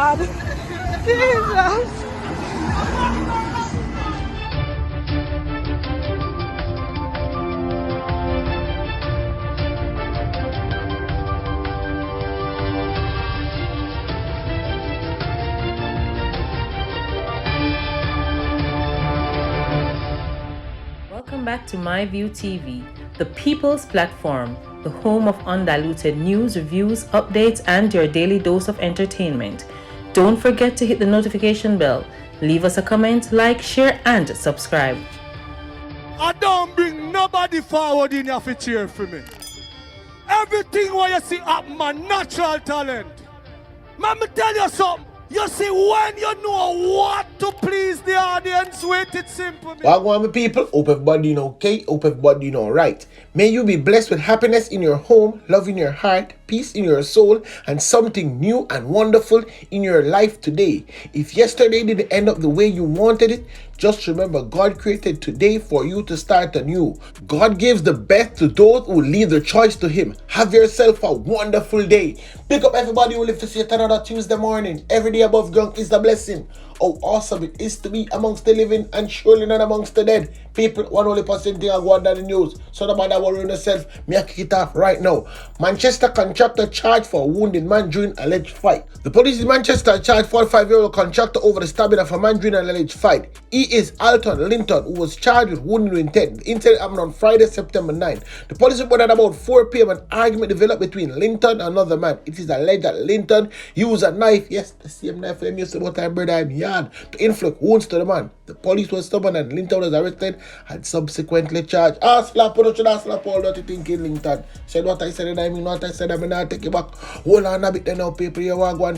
God. Jesus. Welcome back to MyView TV, the people's platform, the home of undiluted news, reviews, updates, and your daily dose of entertainment. Don't forget to hit the notification bell, leave us a comment, like, share, and subscribe. I don't bring nobody forward in your cheer for me. Everything what you see up my natural talent. Man, me tell you something. You see, when you know what to please the audience with, it's simple. Welcome, my people. Hope everybody doing okay. Hope everybody doing all right. May you be blessed with happiness in your home, love in your heart, peace in your soul, and something new and wonderful in your life today. If yesterday didn't end up the way you wanted it, just remember God created today for you to start anew. God gives the best to those who leave the choice to Him. Have yourself a wonderful day. Pick up everybody who live to see it another Tuesday morning. Every day above ground is a blessing. How awesome it is to be amongst the living and surely not amongst the dead. People, 100% thing I go on the news. So nobody worry yourself. Me I kick it off right now. Manchester contractor charged for a wounded man during alleged fight. The police in Manchester charged 45-year-old contractor over the stabbing of a man during an alleged fight. He is Altön, who was charged with wounding with intent. The incident happened on Friday, September 9. The police reported about 4 p.m. an argument developed between Linton and another man. It is alleged that Linton used a knife, yes, the same knife them used to about time brother in yard, to inflict wounds to the man. The police was stubborn and Linton was arrested and subsequently charged. Slap on should slap all that you thinking, Linton. Said what I said and I mean what I said, I mean I'll take it back. Hold on a bit then now, people, you wagwan.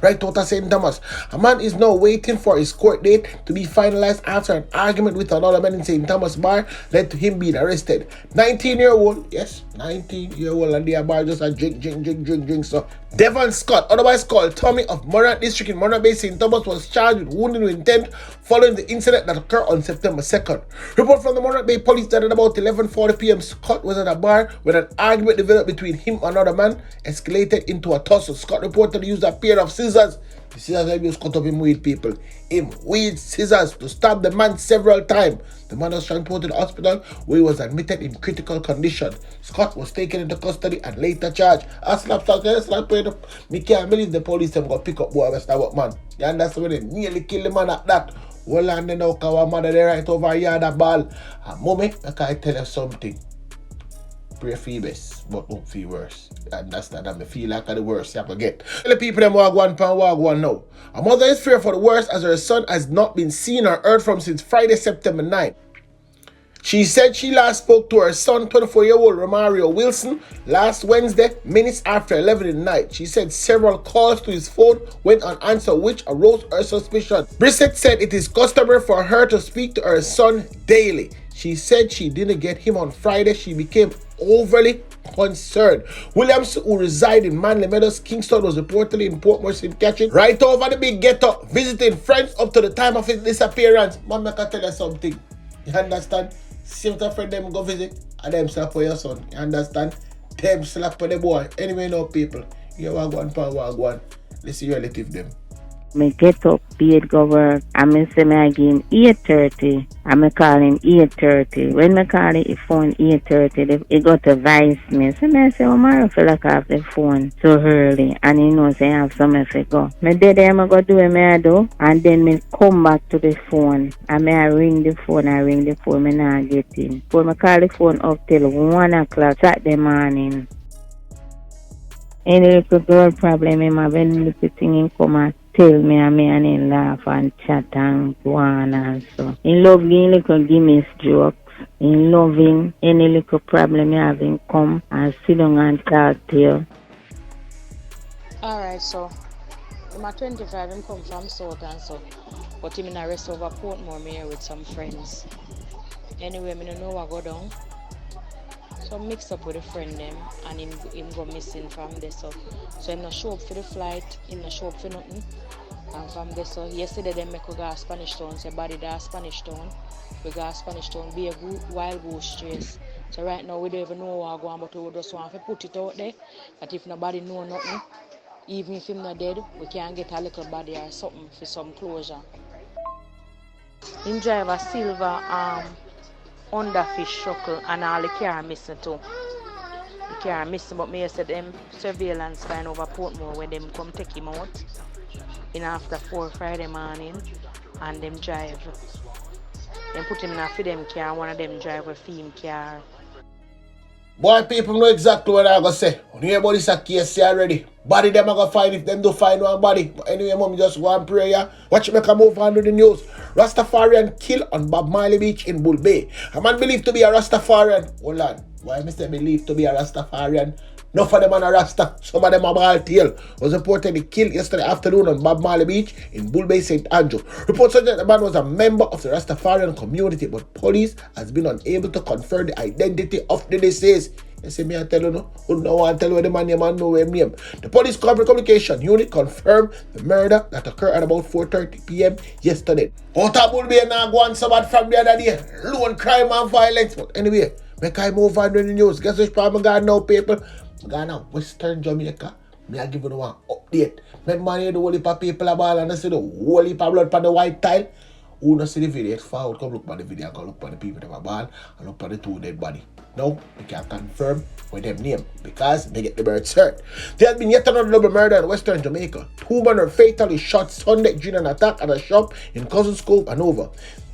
Right out of St. Thomas. A man is now waiting for his court date to be finalized after an argument with another man in St. Thomas bar led to him being arrested. 19-year-old, yes, 19-year-old, and their bar just a drink. So Devon Scott, otherwise called Tommy of Morant District in Morant Bay, St. Thomas, was charged with wounding with intent following the incident that occurred on September 2nd. Report from the Morant Bay police that at about 11:40 p.m. Scott was at a bar when an argument developed between him and another man escalated into a tussle. Scott reportedly used a pair of scissors. The scissors that used cut up him with people. Him with scissors to stab the man several times. The man was transported to the hospital where he was admitted in critical condition. Scott was taken into custody and later charged. Me can't believe the police them got pick up boy Mr. man. You understand when they nearly kill the man at that. Well, and then now our mother they right over here the ball. And mommy, I can tell you something. Pray for your best, but don't feel worse. Understand that me feel like the worst you have to get. Tell the people them wagwan now. A mother is feared for the worst as her son has not been seen or heard from since Friday, September 9. She said she last spoke to her son, 24-year-old Romario Wilson, last Wednesday, minutes after 11 at night. She said several calls to his phone went unanswered, which arose her suspicion. Brissett said it is customary for her to speak to her son daily. She said she didn't get him on Friday. She became overly concerned. Williams, who reside in Manly Meadows, Kingston, was reportedly in Portmore, St. Catherine, right over the big ghetto, visiting friends up to the time of his disappearance. Mom, I can tell you something. You understand? Same to friend them go visit, and them slap for your son. You understand? Them slap for the boy. Anyway, no people. You wagwan. Let's see your relative them. Me get up, beard go work, and me say me I give him 8:30, and me call him 8:30. When me call the phone 8:30, he got to vice me. So me say, Omar, feel like I have the phone so early, and he knows I have somewhere to go. Me dead there, me go do what me I do, and then me come back to the phone, and me I ring the phone, me not get in. So me call the phone up till 1 o'clock Saturday morning. Any little girl problem, him have any little thing in come out. Tell me and he laugh and chat and go on and so. He love giving little gimmicks jokes. He loving any little problem you have in come and sit down and talk to you. Alright, so I'm at 25 and come from South and so. But I'm in a rest over Portmore here with some friends. Anyway, I don't know what go down. So mix up with a friend them and him go missing from there so him not show up for the flight, him not show up for nothing. And from there so yesterday them make we go to Spanish Town, say body da Spanish Town. We go to Spanish Town, be a wild goose chase. So right now we don't even know what going on, but we just want to put it out there that if nobody know nothing, even if him not dead, we can get a little body or something for some closure. Him drive a silver underfish truck and all the car missing too. The car missing, but me said them surveillance find over Portmore when them come take him out in after 4 Friday morning and them drive. Them put him in a for them car, one of them drive a theme car. Boy, people know exactly what I'm going to say. When you hear about this case already, body them are going to find if them don't find one body. But anyway, mom, just go and pray, yeah? Watch me come over and do the news. Rastafarian kill on Bob Marley Beach in Bull Bay. A man believed to be a Rastafarian. Hold on. Why Mr. believed to be a Rastafarian? None of them are a Rasta. Some of them are ball tail. Was reportedly killed yesterday afternoon on Bob Marley Beach in Bull Bay, St. Andrew. Reports suggest the man was a member of the Rastafarian community, but police has been unable to confirm the identity of the deceased. You see me, I tell you no. Who don't want to tell you where the man know his name. The police corporate communication unit confirmed the murder that occurred at about 4:30 p.m. yesterday. Out of Bull Bay now go on so bad from the other day. Lone crime and violence. But anyway, make I move on with the news. Guess which part I got now, people? I got now Western Jamaica. Me I give you one update. Remember the whole heap of people are ball and I see the whole heap of blood on the white tile. Who not see the video? It's forward. Come look at the video. Come look at the people that are ball and look at the 2 dead body. Now, we can confirm with them name because they get the birds hurt. There has been yet another double murder in Western Jamaica. 2 men were fatally shot Sunday during an attack at a shop in Cousins Cove and over.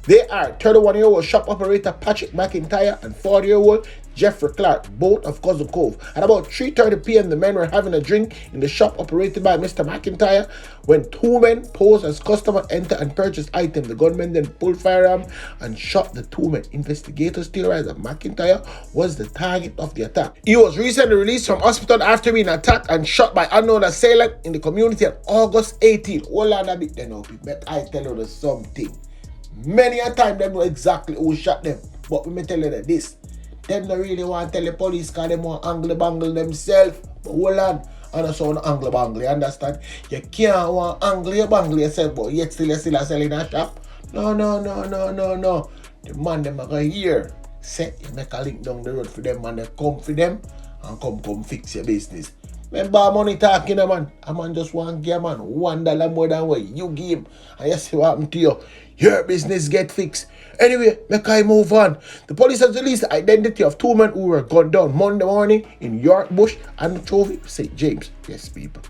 They are 31-year-old shop operator Patrick McIntyre and 40-year-old Jeffrey Clark, both of Cousin Cove. At about 3:30 p.m., the men were having a drink in the shop operated by Mr. McIntyre when 2 men posed as customers entered and purchased items. The gunmen then pulled firearms and shot the 2 men. Investigators theorized that McIntyre was the target of the attack. He was recently released from hospital after being attacked and shot by unknown assailant in the community on August 18th. Hold on a bit then, but I tell you something. Many a time them know exactly who shot them. But let me tell you that this. Them don't really want to tell the police because they want angle-bangle themselves. But hold on. And that's how angle-bangle, you understand? You can't want angle-bangle yourself, but yet still sell in a shop. No. The man them are going to hear. Say, you make a link down the road for them and they come for them and come fix your business. Remember money talking, man. A man just want to give a man $1 more than what you give him. And you see what happened to you. Your business get fixed. Anyway, make I move on. The police has released the identity of 2 men who were gunned down Monday morning in York Bush and Trophy, St. James. Yes, people.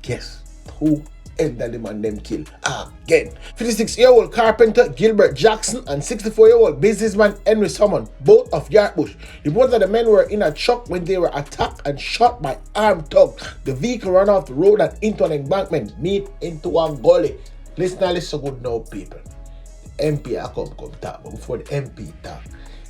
Guess who elderly man them kill again? 56-year-old carpenter Gilbert Jackson and 64-year-old businessman Henry Summon, both of York Bush. Reports that the men were in a truck when they were attacked and shot by armed thugs. The vehicle ran off the road and into an embankment, meet into a gully. Listen so good now, people. The MP come talk, but before the MP talk,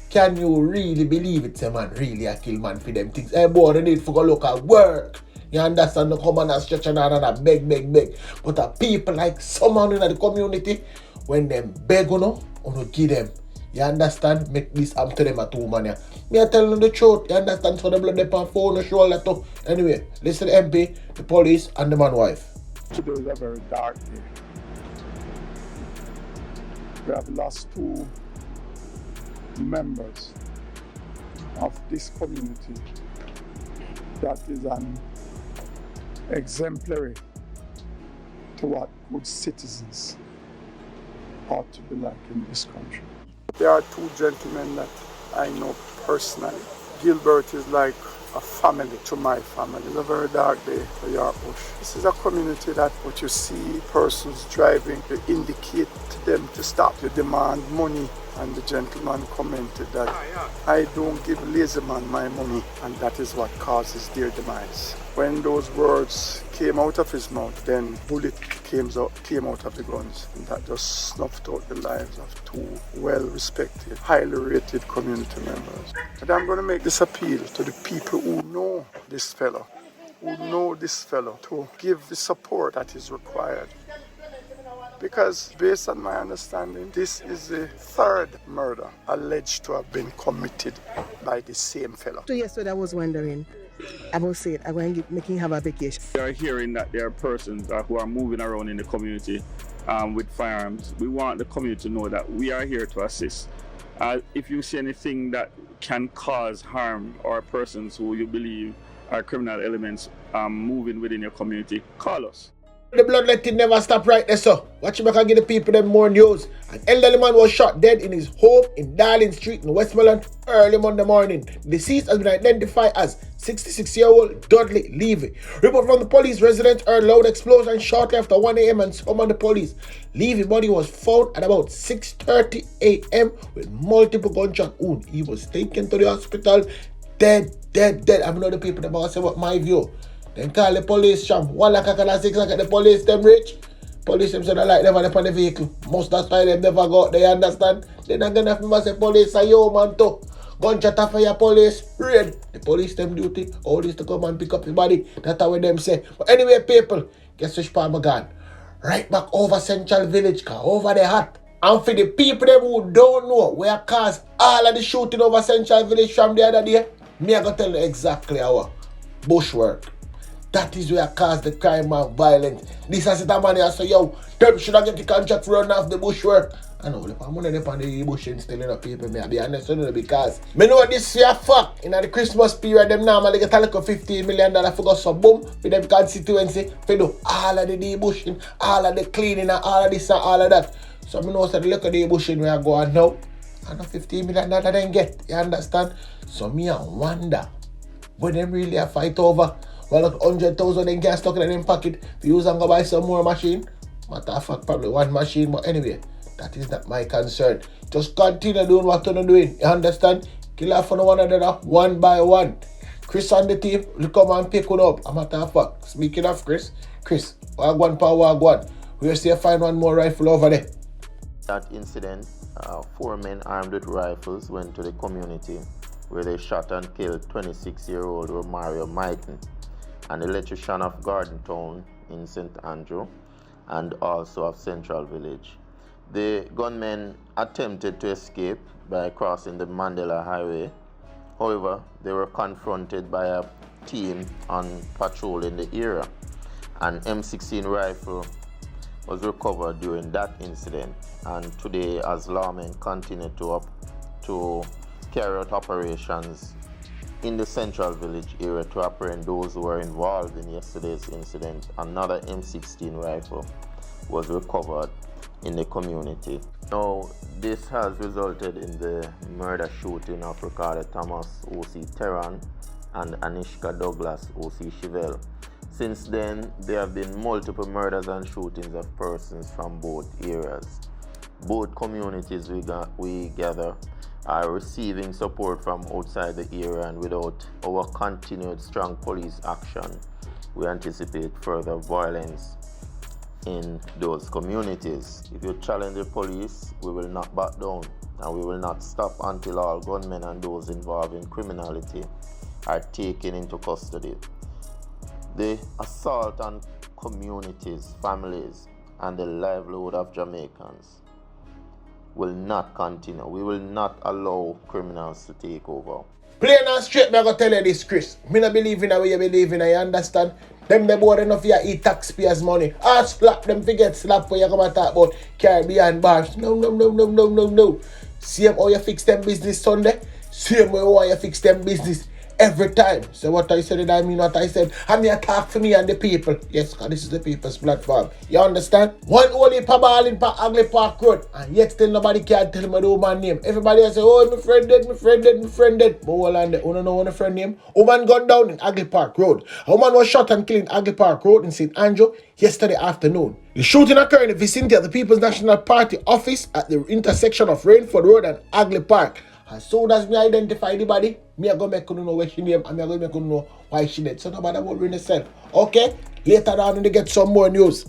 can you really believe it's a man really a kill man for them things? Hey boy, they need to go look at work. You understand? The come on and stretch and beg. But people like someone in the community, when them beg you give them. You understand? Make this happen to them at 2 man. Me I tell you the truth. You understand? So the blood they on phone and shoulder too. Anyway, listen to the MP, the police, and the man wife. Today is a very dark day. We have lost 2 members of this community that is an exemplary to what good citizens ought to be like in this country. There are 2 gentlemen that I know personally. Gilbert is like a family to my family. It's a very dark day for York Bush. This is a community that what you see persons driving, you indicate to them to stop, you demand money, and the gentleman commented that I don't give lazy man my money, and that is what causes their demise. When those words came out of his mouth, then bullet came out of the guns, and that just snuffed out the lives of 2 well-respected, highly rated community members. And I'm going to make this appeal to the people who know this fellow, to give the support that is required. Because based on my understanding, this is the 3rd murder alleged to have been committed by the same fellow. So yesterday I was wondering about saying I'm going to make him have a vacation. We are hearing that there are persons who are moving around in the community with firearms. We want the community to know that we are here to assist. If you see anything that can cause harm or persons who you believe or criminal elements moving within your community, call us. The bloodletting never stop right there, so watch him back and give the people them more news. An elderly man was shot dead in his home in Darling Street in Westmoreland early Monday morning. The deceased has been identified as 66-year-old Dúdley Levy. Report from the police: residents heard loud explosion shortly after 1 a.m. and summoned the police. Levy's body was found at about 6:30 a.m. with multiple gunshot wounds. He was taken to the hospital dead. I know the people about say what my view. Then call the police, cham. 1 o'clock and 6 o'clock, the police them rich. Police them say they like never upon the vehicle. Most of the time them never go out, they understand. They not gonna have say police say yo man too. Gunshot for your police, raid. The police them duty, all this to come and pick up the body. That's what them say. But anyway, people, guess which part I'm gone? Right back over Central Village, car over the hot. And for the people them who don't know where caused all of the shooting over Central Village from the other day, me I gonna tell you exactly how. Bushwork. That is where caused the crime and violence. This is the man here say, yo, them should have get the contract for running off the bushwork. I know, I'm going to depend on the bush and stealing up people, me. I be honest with you, because I know this is a fact. In the Christmas period, them normally get a like $15 million for go so boom for them constituency for do all of the debushing, all of the cleaning, and all of this and all of that. So I know that the look of the debushing we are going now. I know $15 million that they get, you understand? So me I wonder, when them really a fight over? Well, look, 100,000 they get stuck in them pocket. If you use and go buy some more machine, matter of fact, probably one machine, but anyway, that is not my concern. Just continue doing what you're doing, you understand? Kill off on one another, one by one. Chris and the team will come and pick one up. A matter of fact, speaking of Chris, wagwan pa wagwan. We'll see if find one more rifle over there. That incident, 4 men armed with rifles went to the community where they shot and killed 26-year-old Romario Maiken, an electrician of Gònąttack in St. Andrew and also of Central Village. The gunmen attempted to escape by crossing the Mandela Highway. However, they were confronted by a team on patrol in the area. An M16 rifle was recovered during that incident, and today as lawmen continue to carry out operations in the Central Village area to apprehend those who were involved in yesterday's incident, another M16 rifle was recovered in the community. Now, this has resulted in the murder shooting of Ricardo Thomas, O.C. Terran, and Anishka Douglas, O.C. Chevelle. Since then, there have been multiple murders and shootings of persons from both areas. Both communities we gather are receiving support from outside the area, and without our continued strong police action, we anticipate further violence in those communities. If you challenge the police, we will not back down, and we will not stop until all gunmen and those involved in criminality are taken into custody. The assault on communities, families, and the livelihood of Jamaicans will not continue. We will not allow criminals to take over. Plain and straight, I'm going to tell you this, Chris. Me not believe in the way you believe in, you understand? Them they board enough here eat taxpayers' money. All slap them forget slap for you come and talk about Caribbean bars. No. Same how you fix them business Sunday, same way how you fix them business every time. So what I said, I mean what I said. I'm here talk for me and the people. Yes, because this is the people's platform. You understand? One only pa ball in pa Ugly Park Road, and yet still nobody can tell me the woman name. Everybody say, oh, my friend dead. But hold on there, you don't know what the friend name? Woman gun down in Ugly Park Road. A woman was shot and killed in Ugly Park Road in St. Andrew yesterday afternoon. The shooting occurred in the vicinity of the People's National Party office at the intersection of Rainford Road and Ugly Park. As soon as me identify the body, me I go make you know where she name, and me I go make you know why she dead. So nobody will ruin herself. Okay? Later on, we get some more news.